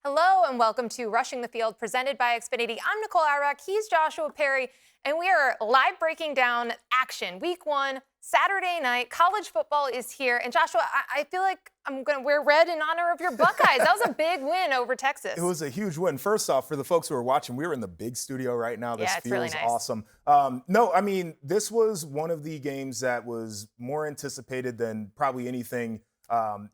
Hello and welcome to Rushing the Field, presented by Xfinity. I'm Nicole Auerbach, he's Joshua Perry, and we are live breaking down action. Week 1, Saturday night, college football is here. And Joshua, I feel like I'm going to wear red in honor of your Buckeyes. That was a big win over Texas. It was a huge win. First off, for the folks who are watching, we're in the big studio right now. This feels really nice. awesome. No, I mean, this was one of the games that was more anticipated than probably anything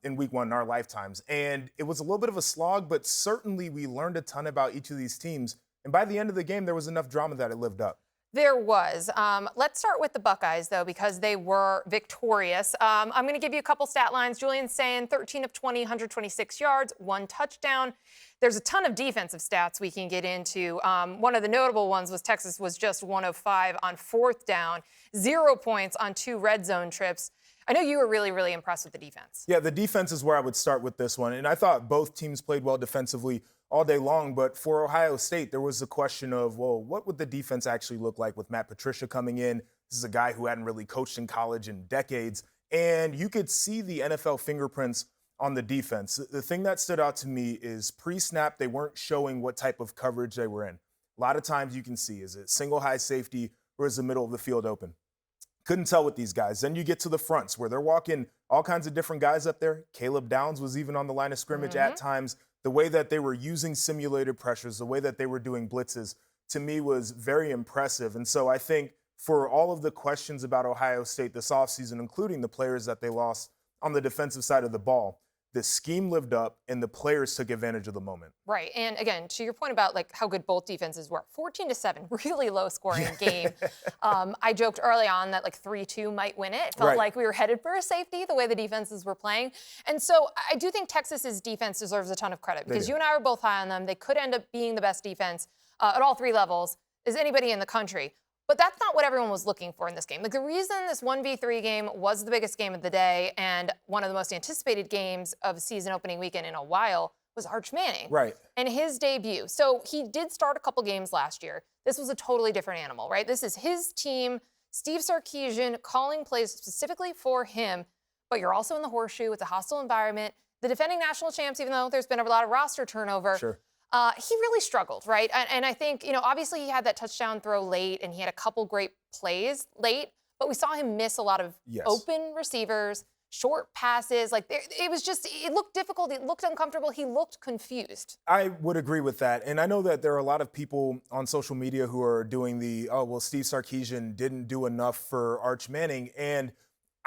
in week 1 in our lifetimes. And it was a little bit of a slog, but certainly we learned a ton about each of these teams. And by the end of the game, there was enough drama that it lived up. There was. Let's start with the Buckeyes, though, because they were victorious. I'm going to give you a couple stat lines. Julian Sayin, 13 of 20, 126 yards, 1 touchdown. There's a ton of defensive stats we can get into. One of the notable ones was Texas was just 1 of 5 on 4th down, 0 points on 2 red zone trips. I know you were really, really impressed with the defense. Yeah, the defense is where I would start with this one. And I thought both teams played well defensively all day long. But for Ohio State, there was the question of, well, what would the defense actually look like with Matt Patricia coming in? This is a guy who hadn't really coached in college in decades. And you could see the NFL fingerprints on the defense. The thing that stood out to me is pre-snap, they weren't showing what type of coverage they were in. A lot of times you can see, is it single high safety or is the middle of the field open? Couldn't tell with these guys. Then you get to the fronts where they're walking all kinds of different guys up there. Caleb Downs was even on the line of scrimmage at times. The way that they were using simulated pressures, the way that they were doing blitzes, to me was very impressive. And so I think for all of the questions about Ohio State this offseason, including the players that they lost on the defensive side of the ball, the scheme lived up and the players took advantage of the moment. Right. And again, to your point about like how good both defenses were, 14-7, really low scoring game. I joked early on that like 3-2 might win it. It felt like we were headed for a safety the way the defenses were playing. And so I do think Texas's defense deserves a ton of credit because you and I were both high on them. They could end up being the best defense at all 3 levels as anybody in the country. But that's not what everyone was looking for in this game. Like the reason this 1v3 game was the biggest game of the day and one of the most anticipated games of season opening weekend in a while was Arch Manning. Right. And his debut. So he did start a couple games last year. This was a totally different animal, right? This is his team, Steve Sarkisian calling plays specifically for him. But you're also in the horseshoe. It's a hostile environment. The defending national champs, even though there's been a lot of roster turnover, he really struggled, right? And I think, obviously he had that touchdown throw late and he had a couple great plays late, but we saw him miss a lot of open receivers, short passes. Like it looked difficult. It looked uncomfortable. He looked confused. I would agree with that. And I know that there are a lot of people on social media who are doing Steve Sarkisian didn't do enough for Arch Manning. And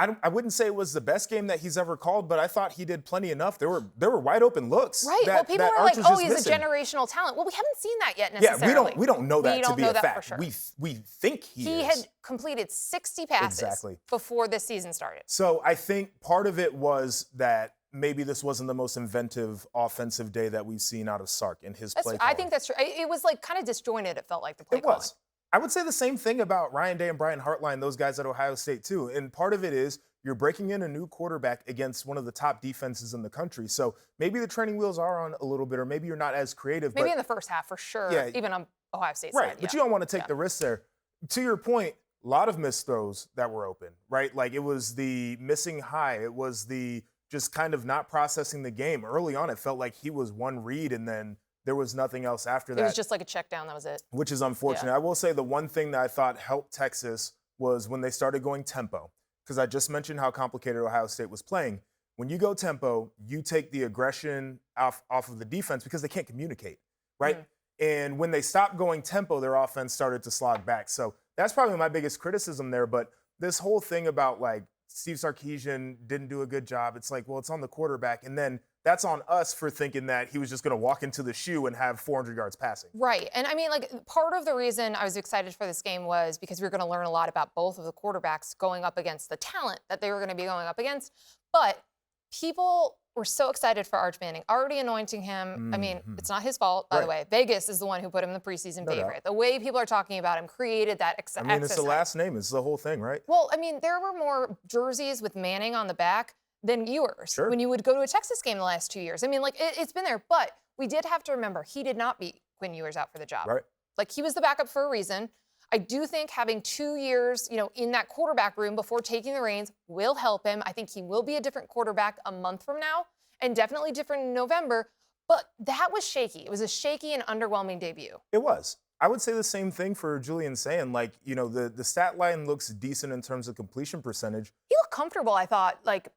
I wouldn't say it was the best game that he's ever called, but I thought he did plenty enough. There were wide open looks. Right. Well, people were like, "Oh, he's a generational talent." Well, we haven't seen that yet necessarily. Yeah, we don't know that to be a fact. For sure. We think he is. Had completed 60 passes before this season started. So I think part of it was that maybe this wasn't the most inventive offensive day that we've seen out of Sark in his play calling. I think that's true. It was like kind of disjointed. It felt like the play calling. It was. I would say the same thing about Ryan Day and Brian Hartline, those guys at Ohio State too. And part of it is you're breaking in a new quarterback against one of the top defenses in the country. So maybe the training wheels are on a little bit, or maybe you're not as creative. Maybe in the first half for sure, even on Ohio State's side. Right, but you don't want to take the risk there. To your point, a lot of missed throws that were open, right? Like it was the missing high. It was the just kind of not processing the game. Early on, it felt like he was one read and then there was nothing else after that. It was just like a check down. That was it. Which is unfortunate. I will say the one thing that I thought helped Texas was when they started going tempo. Because I just mentioned how complicated Ohio State was playing. When you go tempo, you take the aggression off of the defense because they can't communicate, right? And when they stopped going tempo, their offense started to slog back. So that's probably my biggest criticism there. But this whole thing about like Steve Sarkisian didn't do a good job, it's like, well, it's on the quarterback. And then that's on us for thinking that he was just going to walk into the shoe and have 400 yards passing. Right. And I mean, like, part of the reason I was excited for this game was because we were going to learn a lot about both of the quarterbacks going up against the talent that they were going to be going up against. But people were so excited for Arch Manning, already anointing him. I mean, it's not his fault, by the way. Vegas is the one who put him in the preseason favorite. The way people are talking about him created that excitement. I mean, it's the last name. It's the whole thing, right? Well, I mean, there were more jerseys with Manning on the back than Ewers when you would go to a Texas game the last 2 years. I mean, like, it's been there. But we did have to remember, he did not beat Quinn Ewers out for the job. Right. Like, he was the backup for a reason. I do think having 2 years, in that quarterback room before taking the reins will help him. I think he will be a different quarterback a month from now and definitely different in November. But that was shaky. It was a shaky and underwhelming debut. It was. I would say the same thing for Julian Sayin. Like, you know, the stat line looks decent in terms of completion percentage. He looked comfortable, I thought, like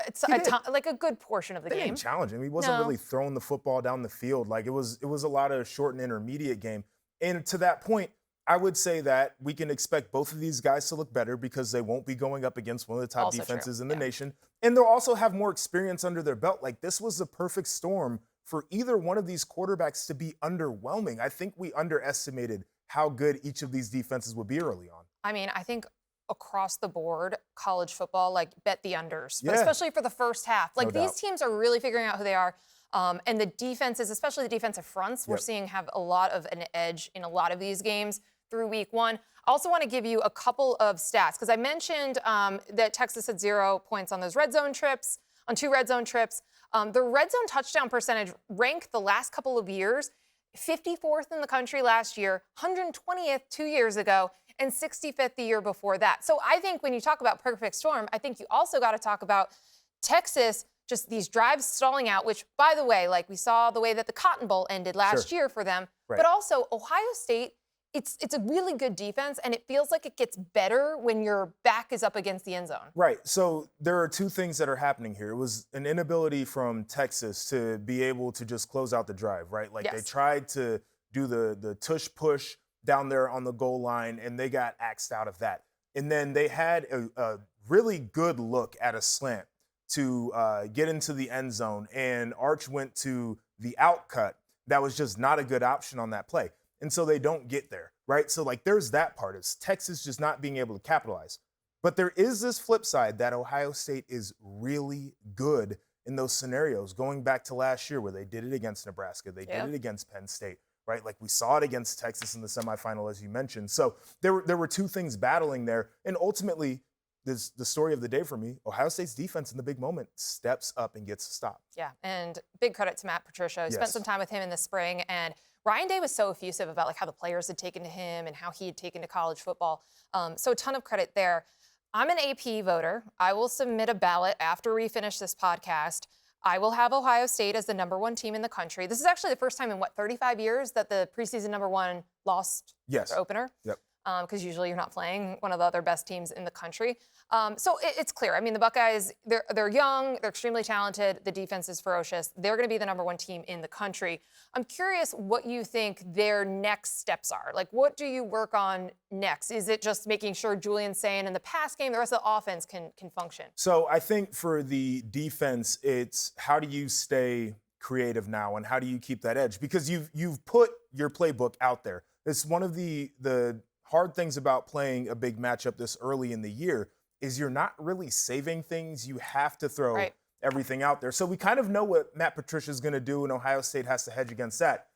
it's like a good portion of the They game. didn't challenge him. He wasn't really throwing the football down the field. Like it was a lot of short and intermediate game. And to that point, I would say that we can expect both of these guys to look better because they won't be going up against one of the top Also defenses true. in the nation. And they'll also have more experience under their belt. Like this was the perfect storm for either one of these quarterbacks to be underwhelming. I think we underestimated how good each of these defenses would be early on. I mean, I think across the board, college football, like bet the unders, but Yeah. especially for the first half. Like No these doubt. teams are really figuring out who they are. And the defenses, especially the defensive fronts, we're seeing have a lot of an edge in a lot of these games through week one. I also want to give you a couple of stats because I mentioned that Texas had 0 points on those red zone trips, on 2 red zone trips. The red zone touchdown percentage ranked the last couple of years 54th in the country last year, 120th 2 years ago, and 65th the year before that. So I think when you talk about perfect storm, I think you also got to talk about Texas, just these drives stalling out, which, by the way, like we saw the way that the Cotton Bowl ended last year for them, but also Ohio State, it's a really good defense, and it feels like it gets better when your back is up against the end zone. Right. So there are two things that are happening here. It was an inability from Texas to be able to just close out the drive, right? Like they tried to do the tush push down there on the goal line, and they got axed out of that. And then they had a really good look at a slant to get into the end zone, and Arch went to the out cut. That was just not a good option on that play. And so they don't get there, right? So, like, there's that part. It's Texas just not being able to capitalize. But there is this flip side that Ohio State is really good in those scenarios, going back to last year where they did it against Nebraska. They did it against Penn State, right? Like, we saw it against Texas in the semifinal, as you mentioned. So there were two things battling there. And ultimately, the story of the day for me, Ohio State's defense in the big moment steps up and gets a stop. Yeah, and big credit to Matt Patricia. I spent some time with him in the spring, and Ryan Day was so effusive about like how the players had taken to him and how he had taken to college football. So a ton of credit there. I'm an AP voter. I will submit a ballot after we finish this podcast. I will have Ohio State as the #1 team in the country. This is actually the first time in, 35 years that the preseason #1 lost their opener? Yep. Because usually you're not playing one of the other best teams in the country. So it's clear. I mean, the Buckeyes, they're young, they're extremely talented, the defense is ferocious. They're going to be the #1 team in the country. I'm curious what you think their next steps are. Like, what do you work on next? Is it just making sure Julian Sayin in the pass game, the rest of the offense can function? So I think for the defense, it's how do you stay creative now and how do you keep that edge? Because you've put your playbook out there. It's one of the hard things about playing a big matchup this early in the year is you're not really saving things. You have to throw everything out there. So we kind of know what Matt Patricia is going to do, and Ohio State has to hedge against that.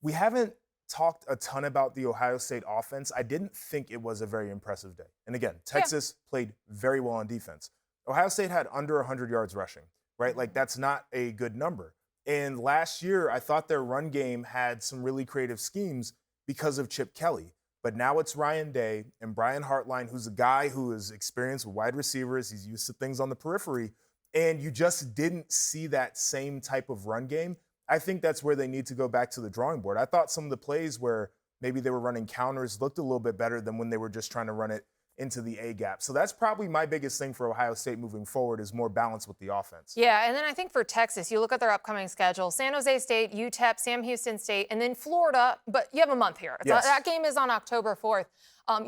We haven't talked a ton about the Ohio State offense. I didn't think it was a very impressive day. And again, Texas played very well on defense. Ohio State had under 100 yards rushing, right? Like that's not a good number. And last year, I thought their run game had some really creative schemes because of Chip Kelly. But now it's Ryan Day and Brian Hartline, who's a guy who is experienced with wide receivers. He's used to things on the periphery. And you just didn't see that same type of run game. I think that's where they need to go back to the drawing board. I thought some of the plays where maybe they were running counters looked a little bit better than when they were just trying to run it into the A gap. So that's probably my biggest thing for Ohio State moving forward is more balance with the offense. Yeah, and then I think for Texas, you look at their upcoming schedule, San Jose State, UTEP, Sam Houston State, and then Florida, but you have a month here. That game is on October 4th.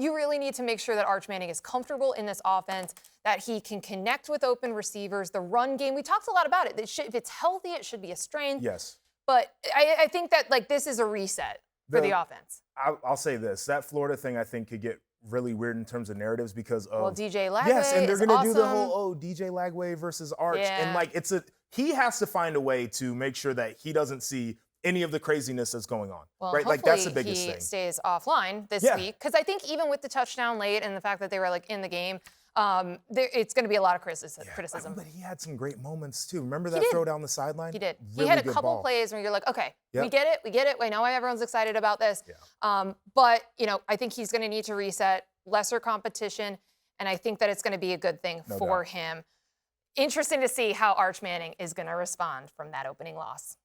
You really need to make sure that Arch Manning is comfortable in this offense, that he can connect with open receivers, the run game. We talked a lot about it. If it's healthy, it should be a strength. Yes. But I think that like this is a reset for the offense. I'll say this. That Florida thing, I think, could get really weird in terms of narratives because of DJ Lagway. Yes, and they're going to do the whole DJ Lagway versus Arch. And like he has to find a way to make sure that he doesn't see any of the craziness that's going on. Well, right? Like that's the biggest thing. He stays offline this week. Because I think even with the touchdown late and the fact that they were like in the game, it's going to be a lot of criticism. But he had some great moments too. Remember that throw down the sideline? He did. Really he had a couple plays where you're like, okay, we get it. We know why everyone's excited about this. But, I think he's going to need to reset, lesser competition, and I think that it's going to be a good thing for him. Interesting to see how Arch Manning is going to respond from that opening loss.